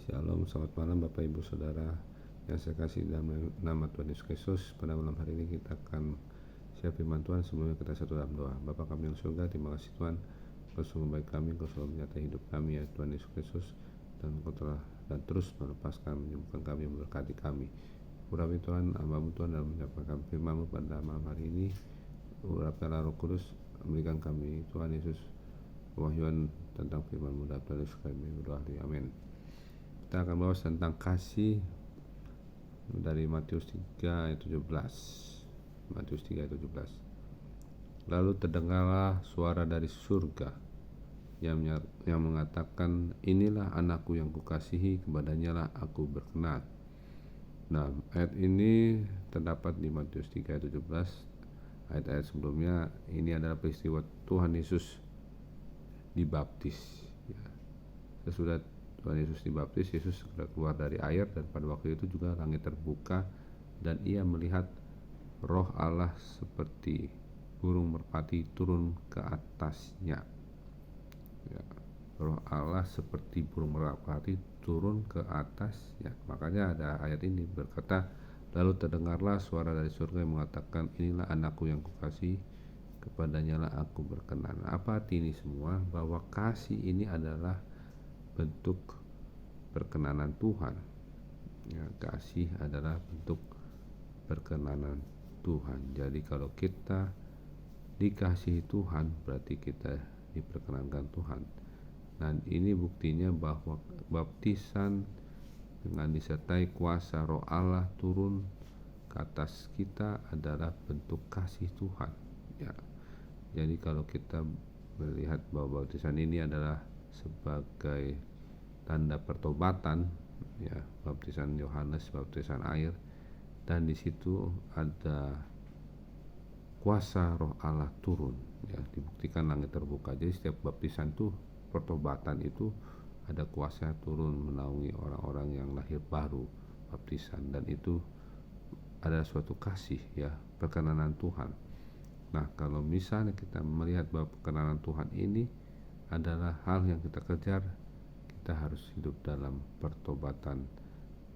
Shalom, selamat malam Bapak Ibu Saudara yang saya kasih dalam nama Tuhan Yesus Kristus. Pada malam hari ini kita akan share firman Tuhan. Sebelumnya kita satu dalam doa. Bapa kami yang surga, terima kasih Tuhan, Kau sungguh baik kami, Kau selalu menyertai hidup kami ya Tuhan Yesus Kristus, dan Kau telah dan terus melepaskan, menyembuhkan kami, memberkati kami. Urapi Tuhan, hamba-Mu Tuhan dalam menyampaikan firman-Mu pada malam hari ini. Urapilah Roh Kudus, memberikan kami Tuhan Yesus kewahyuan tentang firman-Mu dalam Tuhan Yesus kami berdoa. Amin. Kita akan bahas tentang kasih dari Matius 3 ayat 17. Matius 3 ayat 17. Lalu terdengarlah suara dari surga yang mengatakan, inilah anakku yang kukasihi, kepadanya lah aku berkenan. Nah, ayat ini terdapat di Matius 3 ayat 17. Ayat-ayat sebelumnya ini adalah peristiwa Tuhan Yesus dibaptis ya. Sesudah Tuhan Yesus dibaptis, Yesus segera keluar dari air, dan pada waktu itu juga langit terbuka dan ia melihat Roh Allah seperti burung merpati turun ke atasnya ya. Roh Allah seperti burung merpati turun ke atasnya. Makanya ada ayat ini berkata, lalu terdengarlah suara dari surga yang mengatakan, inilah anakku yang kukasihi, kepadanya lah aku berkenan. Apa arti ini semua? Bahwa kasih ini adalah bentuk perkenanan Tuhan ya, kasih adalah bentuk perkenanan Tuhan. Jadi kalau kita dikasihi Tuhan, berarti kita diperkenankan Tuhan. Dan ini buktinya bahwa baptisan dengan disertai kuasa Roh Allah turun ke atas kita adalah bentuk kasih Tuhan ya. Jadi kalau kita melihat bahwa baptisan ini adalah sebagai tanda pertobatan ya, baptisan Yohanes, baptisan air, dan di situ ada kuasa Roh Allah turun ya, dibuktikan langit terbuka. Jadi setiap baptisan itu, pertobatan itu ada kuasa turun menaungi orang-orang yang lahir baru baptisan, dan itu ada suatu kasih ya, perkenanan Tuhan. Nah, kalau misalnya kita melihat bahwa perkenanan Tuhan ini adalah hal yang kita kejar, kita harus hidup dalam pertobatan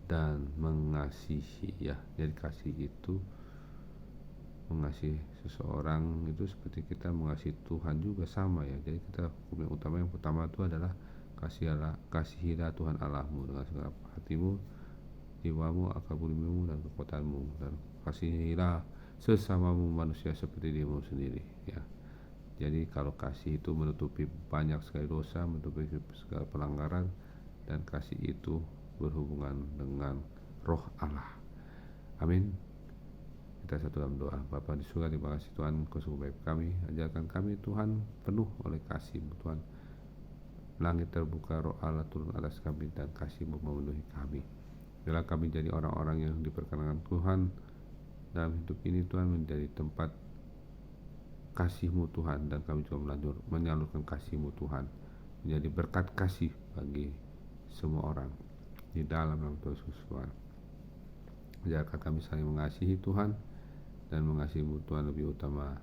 dan mengasihi ya. Jadi kasih itu, mengasihi seseorang itu seperti kita mengasihi Tuhan juga sama ya. Jadi kita hukum yang pertama itu adalah kasihilah Tuhan Allahmu dengan segala hatimu, jiwamu, akal budimu, dan kekuatanmu, dan kasihilah sesamamu manusia seperti dirimu sendiri ya. Jadi kalau kasih itu menutupi banyak sekali dosa, menutupi segala pelanggaran, dan kasih itu berhubungan dengan Roh Allah. Amin. Kita satu dalam doa. Bapa di surga, terima kasih Tuhan, Kau sungguh baik kami. Ajarkan kami Tuhan penuh oleh kasih-Mu Tuhan. Langit terbuka, Roh Allah turun atas kami, dan kasih-Mu memenuhi kami. Biarlah kami jadi orang-orang yang diperkenankan Tuhan dalam hidup ini Tuhan, menjadi tempat kasih-Mu Tuhan, dan kami juga menyalurkan kasih-Mu Tuhan, menjadi berkat kasih bagi semua orang di dalam nama Tuhan Yesus Tuhan. Ajarkan kami saling mengasihi Tuhan, dan mengasihi-Mu Tuhan lebih utama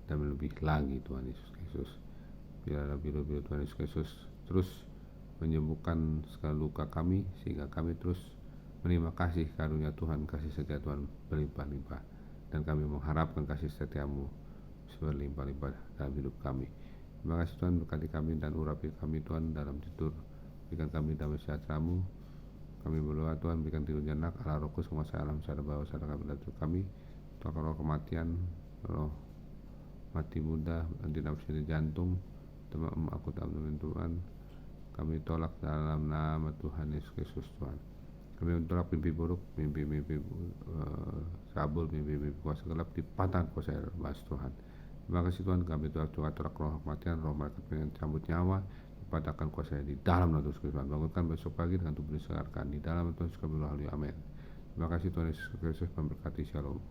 dan lebih lagi Tuhan Yesus Kristus. Biarlah lebih Tuhan Yesus Kristus terus menyembuhkan segala luka kami, sehingga kami terus menerima kasih karunia Tuhan, kasih setia Tuhan berlimpah-limpah, dan kami mengharapkan kasih setia-Mu berlimpah-limpah dalam hidup kami. Terima kasih Tuhan, berkati kami dan urapi kami Tuhan dalam tidur, berikan kami damai sejahtera-Mu. Kami berdoa Tuhan, berikan tidur nyenyak, Allah Roh Kudus menguasai alam sadar bawah sadar kami dan kami. Tuhan, roh kematian, roh mati muda, anti nafsu di jantung, teman aku dalam Tuhan, kami tolak dalam nama Tuhan Yesus Kristus Tuhan. Kami menolak mimpi buruk, mimpi kabul, mimpi kuasa gelap, dipatahkan kuasa emas Tuhan. Terima kasih Tuhan, kami tolak roh kematian, roh malaikat pengen cabut nyawa, dipatahkan kuasa di dalam nama Tuhan Kristus. Bangunkan besok pagi dengan tubuh disegarkan di dalam Tuhan Yesus Kristus. Amin. Terima kasih Tuhan Yesus Kristus memberkati. Shalom.